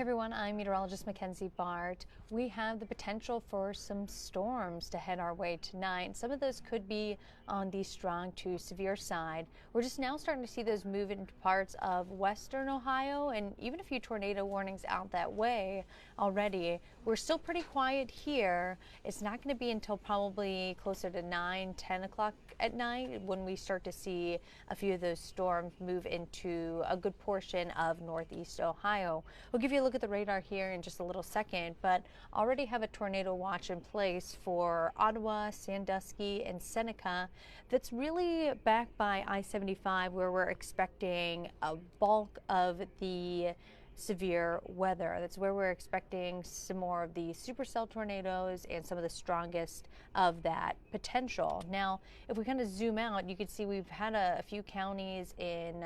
everyone, I'm meteorologist Mackenzie Bart. We have the potential for some storms to head our way tonight. Some of those could be on the strong to severe side. We're just now starting to see those move into parts of western Ohio and even a few tornado warnings out that way already. We're still pretty quiet here. It's not going to be until probably closer to 9, 10 o'clock at night when we start to see a few of those storms move into a good portion of northeast Ohio. We'll give you a look at the radar here in just a little second, but already have a tornado watch in place for Ottawa, Sandusky, and Seneca. That's really back by I-75 where we're expecting a bulk of the severe weather. That's where we're expecting some more of the supercell tornadoes and some of the strongest of that potential. Now, if we kind of zoom out, you can see we've had a few counties in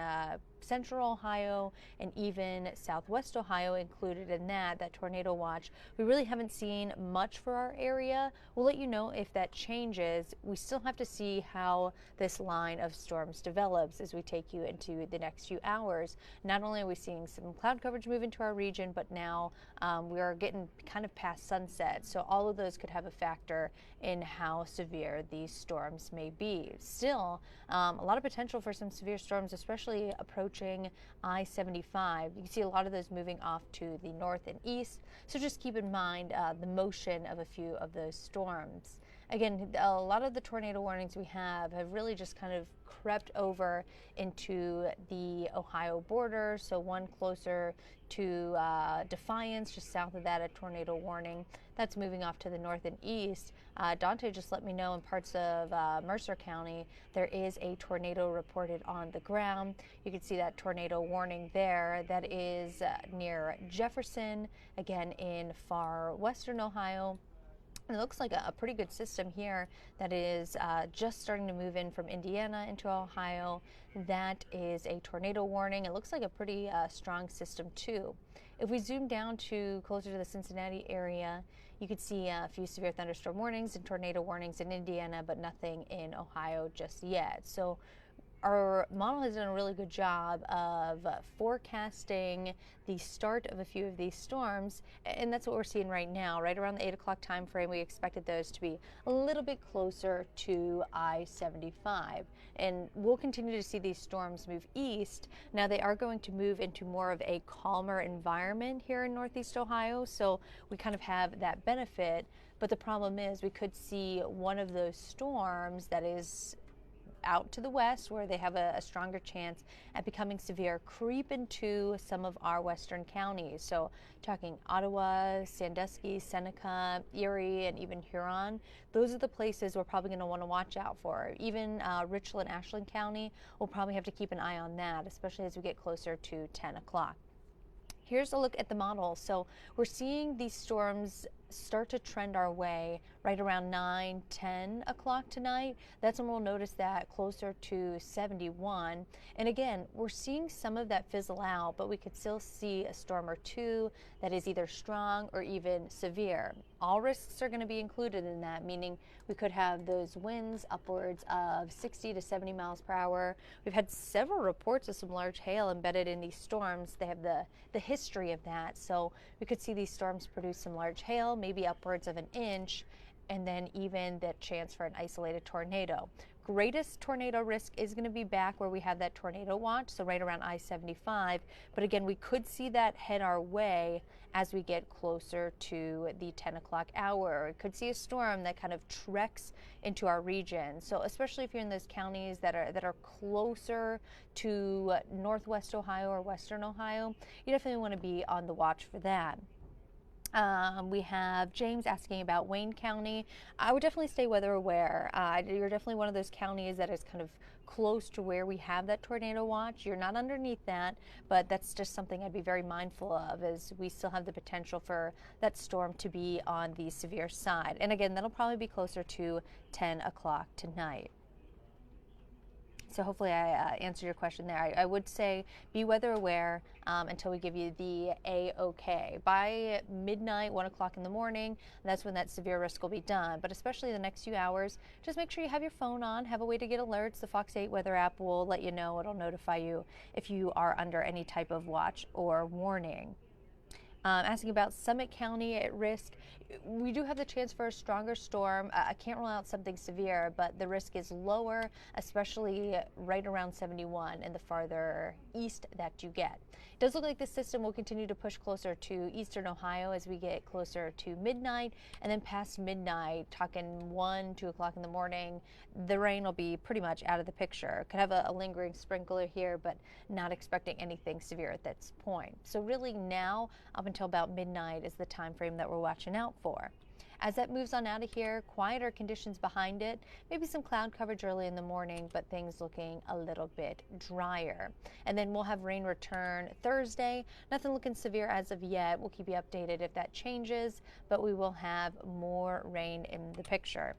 central Ohio and even southwest Ohio included in that tornado watch. We really haven't seen much for our area. We'll let you know if that changes. We still have to see how this line of storms develops as we take you into the next few hours. Not only are we seeing some cloud coverage move into our region, but now we are getting kind of past sunset. So all of those could have a factor in how severe these storms may be. Still, a lot of potential for some severe storms, especially approaching I-75. You can see a lot of those moving off to the north and east. So just keep in mind the motion of a few of those storms. Again, a lot of the tornado warnings we have really just kind of crept over into the Ohio border. So one closer to Defiance, just south of that, a tornado warning. That's moving off to the north and east. Dante just let me know in parts of Mercer County, there is a tornado reported on the ground. You can see that tornado warning there. That is near Jefferson, again in far western Ohio. It looks like a pretty good system here that is just starting to move in from Indiana into Ohio. That is a tornado warning. It looks like a pretty strong system too. If we zoom down to closer to the Cincinnati area, you could see a few severe thunderstorm warnings and tornado warnings in Indiana, but nothing in Ohio just yet. So our model has done a really good job of forecasting the start of a few of these storms, and that's what we're seeing right now. Right around the 8 o'clock time frame, we expected those to be a little bit closer to I-75, and we'll continue to see these storms move east. Now they are going to move into more of a calmer environment here in northeast Ohio, so we kind of have that benefit, but the problem is we could see one of those storms that is out to the west where they have a stronger chance at becoming severe creep into some of our western counties. So talking Ottawa, Sandusky, Seneca, Erie, and even Huron. Those are the places we're probably going to want to watch out for. Even Richland, Ashland County, we'll probably have to keep an eye on that, especially as we get closer to 10 o'clock. Here's a look at the model. So we're seeing these storms start to trend our way right around 9, 10 o'clock tonight. That's when we'll notice that closer to 71. And again, we're seeing some of that fizzle out, but we could still see a storm or two that is either strong or even severe. All risks are going to be included in that, meaning we could have those winds upwards of 60 to 70 miles per hour. We've had several reports of some large hail embedded in these storms. They have the history of that. So we could see these storms produce some large hail, maybe upwards of an inch, and then even the chance for an isolated tornado. Greatest tornado risk is going to be back where we have that tornado watch, so right around I-75. But again, we could see that head our way as we get closer to the 10 o'clock hour. We could see a storm that kind of treks into our region. So especially if you're in those counties that are closer to northwest Ohio or western Ohio, you definitely want to be on the watch for that. We have James asking about Wayne County. I would definitely stay weather aware. You're definitely one of those counties that is kind of close to where we have that tornado watch. You're not underneath that, but that's just something I'd be very mindful of, as we still have the potential for that storm to be on the severe side. And again, that'll probably be closer to 10 o'clock tonight. So hopefully I answered your question there. I would say be weather aware until we give you the A-OK. By midnight, 1 o'clock in the morning, that's when that severe risk will be done. But especially the next few hours, just make sure you have your phone on, have a way to get alerts. The Fox 8 weather app will let you know. It'll notify you if you are under any type of watch or warning. Asking about Summit County at risk. We do have the chance for a stronger storm. I can't rule out something severe, but the risk is lower, especially right around 71 and the farther east that you get. It does look like the system will continue to push closer to eastern Ohio as we get closer to midnight, and then past midnight, talking 1, 2 o'clock in the morning, the rain will be pretty much out of the picture. Could have a lingering sprinkler here, but not expecting anything severe at this point. So really now, up until about midnight is the time frame that we're watching out for. As that moves on out of here, quieter conditions behind it, maybe some cloud coverage early in the morning, but things looking a little bit drier. And then we'll have rain return Thursday. Nothing looking severe as of yet. We'll keep you updated if that changes, but we will have more rain in the picture.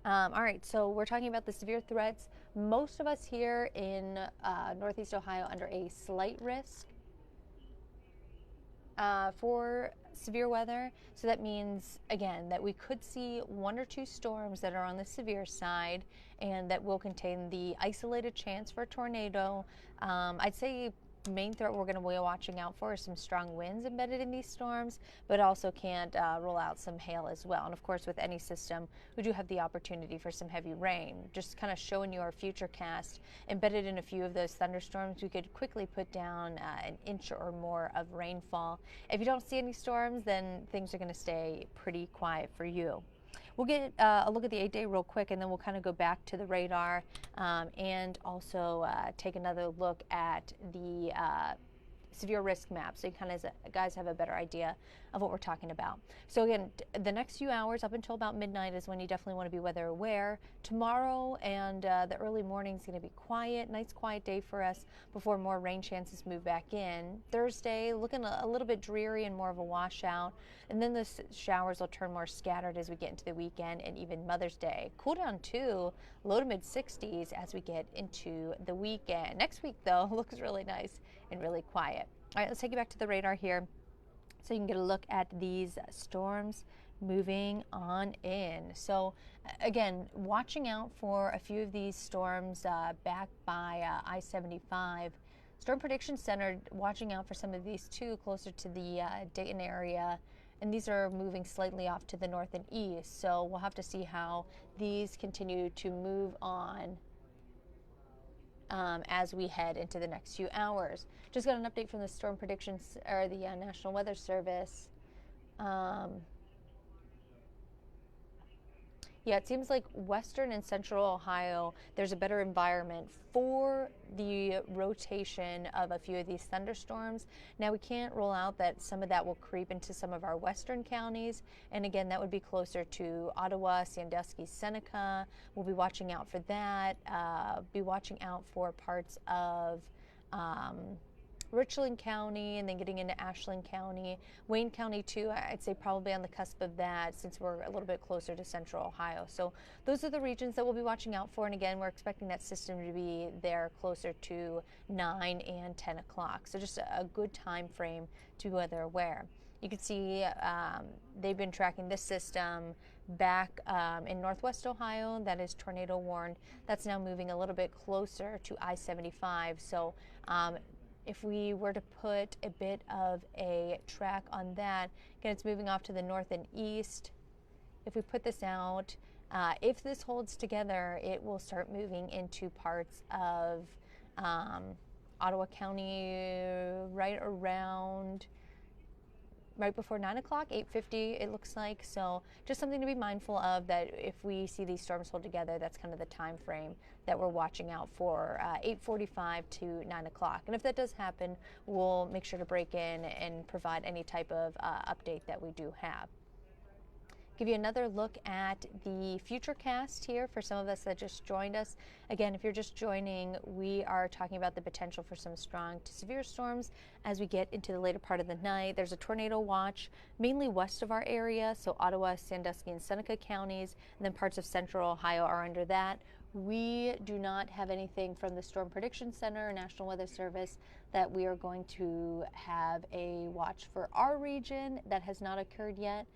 All right, so we're talking about the severe threats. Most of us here in Northeast Ohio under a slight risk for severe weather. So that means, again, that we could see 1 or 2 storms that are on the severe side and that will contain the isolated chance for a tornado. I'd say main threat we're going to be watching out for is some strong winds embedded in these storms, but also can't rule out some hail as well. And of course, with any system, we do have the opportunity for some heavy rain. Just kind of showing you our future cast. Embedded in a few of those thunderstorms, we could quickly put down an inch or more of rainfall. If you don't see any storms, then things are going to stay pretty quiet for you. We'll get a look at the 8-day real quick, and then we'll kind of go back to the radar and also take another look at the severe risk map, so you kind of guys have a better idea of what we're talking about. So again, the next few hours up until about midnight is when you definitely want to be weather aware. Tomorrow and the early morning is going to be quiet, nice quiet day for us before more rain chances move back in. Thursday looking a little bit dreary and more of a washout, and then the showers will turn more scattered as we get into the weekend and even Mother's Day. Cool down too, low to mid 60s as we get into the weekend. Next week though looks really nice and really quiet. All right, let's take you back to the radar here so you can get a look at these storms moving on in. So again, watching out for a few of these storms back by I-75. Storm Prediction Center watching out for some of these too closer to the Dayton area, and these are moving slightly off to the north and east. So we'll have to see how these continue to move on as we head into the next few hours. Just got an update from the Storm Predictions or the National Weather Service. Yeah, it seems like western and central Ohio, there's a better environment for the rotation of a few of these thunderstorms. Now, we can't rule out that some of that will creep into some of our western counties. And again, that would be closer to Ottawa, Sandusky, Seneca. We'll be watching out for that. Be watching out for parts of Richland County, and then getting into Ashland County, Wayne County too. I'd say probably on the cusp of that since we're a little bit closer to central Ohio. So those are the regions that we'll be watching out for. And again, we're expecting that system to be there closer to 9 and 10 o'clock. So just a good time frame to be weather aware. You can see they've been tracking this system back in northwest Ohio that is tornado warned. That's now moving a little bit closer to I-75. So if we were to put a bit of a track on that, again, it's moving off to the north and east. If we put this out, if this holds together, it will start moving into parts of Ottawa County right before 9 o'clock, 8:50 it looks like. So just something to be mindful of, that if we see these storms hold together, that's kind of the time frame that we're watching out for, 8:45 to 9 o'clock. And if that does happen, we'll make sure to break in and provide any type of update that we do have. Give you another look at the future cast here for some of us that just joined us. Again, if you're just joining, we are talking about the potential for some strong to severe storms as we get into the later part of the night. There's a tornado watch mainly west of our area, so Ottawa, Sandusky, and Seneca counties, and then parts of central Ohio are under that. We do not have anything from the Storm Prediction Center or National Weather Service that we are going to have a watch for our region. That has not occurred yet.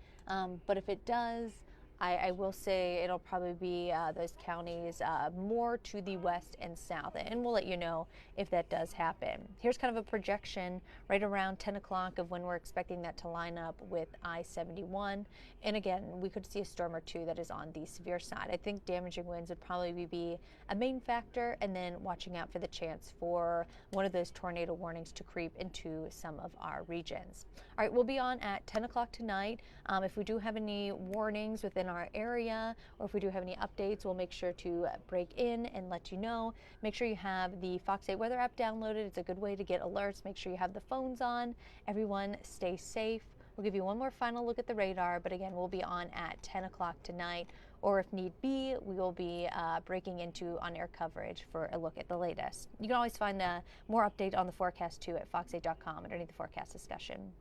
But if it does, I will say it'll probably be those counties more to the west and south, and we'll let you know if that does happen. Here's kind of a projection right around 10 o'clock of when we're expecting that to line up with I-71. And again, we could see a storm or two that is on the severe side. I think damaging winds would probably be a main factor, and then watching out for the chance for one of those tornado warnings to creep into some of our regions. All right, we'll be on at 10 o'clock tonight. If we do have any warnings within our area, or if we do have any updates, we'll make sure to break in and let you know. Make sure you have the Fox 8 weather app downloaded. It's a good way to get alerts. Make sure you have the phones on. Everyone stay safe. We'll give you one more final look at the radar, but again, we'll be on at 10 o'clock tonight, or if need be, we will be breaking into on-air coverage for a look at the latest. You can always find more update on the forecast too at fox8.com underneath the forecast discussion.